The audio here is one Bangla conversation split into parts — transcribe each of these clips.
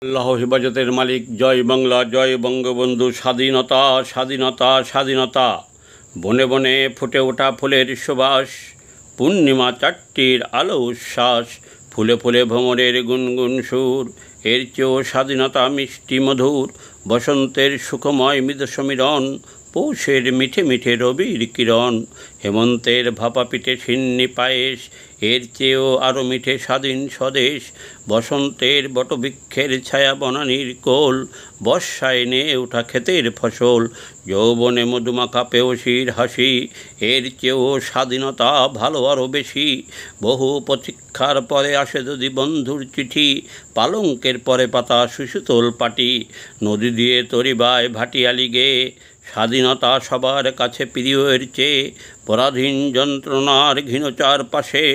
আল্লাহ হেফাজতের মালিক। জয় বাংলা, জয় বঙ্গবন্ধু। স্বাধীনতা, স্বাধীনতা, স্বাধীনতা। বনে বনে ফুটে ওঠা ফুলের সুবাস, পূর্ণিমা চারটির আলো উচ্ছ্বাস, ফুলে ফুলে ভ্রমরের গুনগুন সুর, এর চেয়েও স্বাধীনতা মিষ্টি মধুর। বসন্তের সুখময় মৃদ সমীরণ, পৌষের মিঠে মিঠে রবির কিরণ, হেমন্তের ভাপা পিঠে সিন্নি পায়েস, এর চেয়েও আরও মিঠে স্বাধীন স্বদেশ। বসন্তের বটবৃক্ষের ছায়া বনানীর কোল, বর্ষায় নিয়ে ওঠা ক্ষেতের ফসল, যৌবনে মধুমাখা পেয়সীর হাসি, এর চেয়েও স্বাধীনতা ভালো আরও বেশি। বহু প্রতীক্ষার পরে আসে যদি বন্ধুর চিঠি, পালঙ্কের পরে পাতা সুশীতল পাটি, নদী দিয়ে তরিবায় ভাটিয়ালি গেয়ে, স্বাধীনতা সবার কাছে প্রিয়ের চেয়ে। পরাধীন যন্ত্রণার ঘৃণ চারপাশে,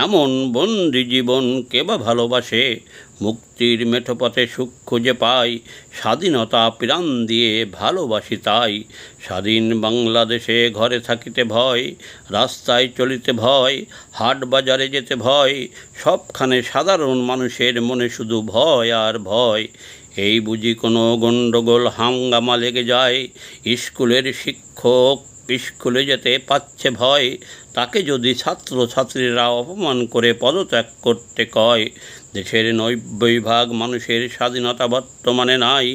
এমন বন্দি জীবন কে বা ভালোবাসে। মুক্তির মেঠো পথে সুখ খুঁজে পাই, স্বাধীনতা প্রাণ দিয়ে ভালোবাসি তাই। স্বাধীন বাংলাদেশে ঘরে থাকিতে ভয়, রাস্তায় চলিতে ভয়, হাট বাজারে যেতে ভয়, সবখানে সাধারণ মানুষের মনে শুধু ভয় আর ভয়। এই বুঝি কোনো গণ্ডগোল হাঙ্গামা লেগে যায়, স্কুলের শিক্ষক স্কুলে যেতে পাচ্ছে ভয়, তাকে যদি ছাত্রছাত্রীরা অপমান করে পদত্যাগ করতে কয়। দেশের ৯০% মানুষের স্বাধীনতা বর্তমানে নাই,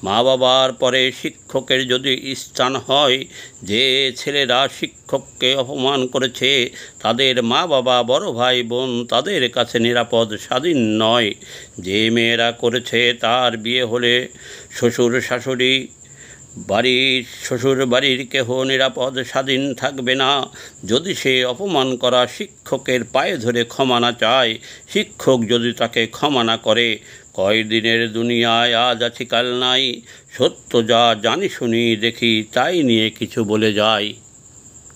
মা বাবার পরে শিক্ষকের যদি স্থান হয়। যে ছেলেরা শিক্ষককে অপমান করেছে, তাদের মা বাবা বড় ভাই বোন তাদের কাছে নিরাপদ স্বাধীন নয়। যে মেয়েরা করেছে তার বিয়ে হলে শ্বশুর শাশুড়ি শ্বশুর বাড়ির কেহ নিরাপদ স্বাধীন থাকবে না, যদি সে অপমান করা শিক্ষকের পায়ে ধরে ক্ষমা না চায়, শিক্ষক যদি তাকে ক্ষমা না করে। কয়দিনের দুনিয়ায় আজ আছি কাল নাই, সত্য যা জানি শুনি দেখি তাই নিয়ে কিছু বলে যায়।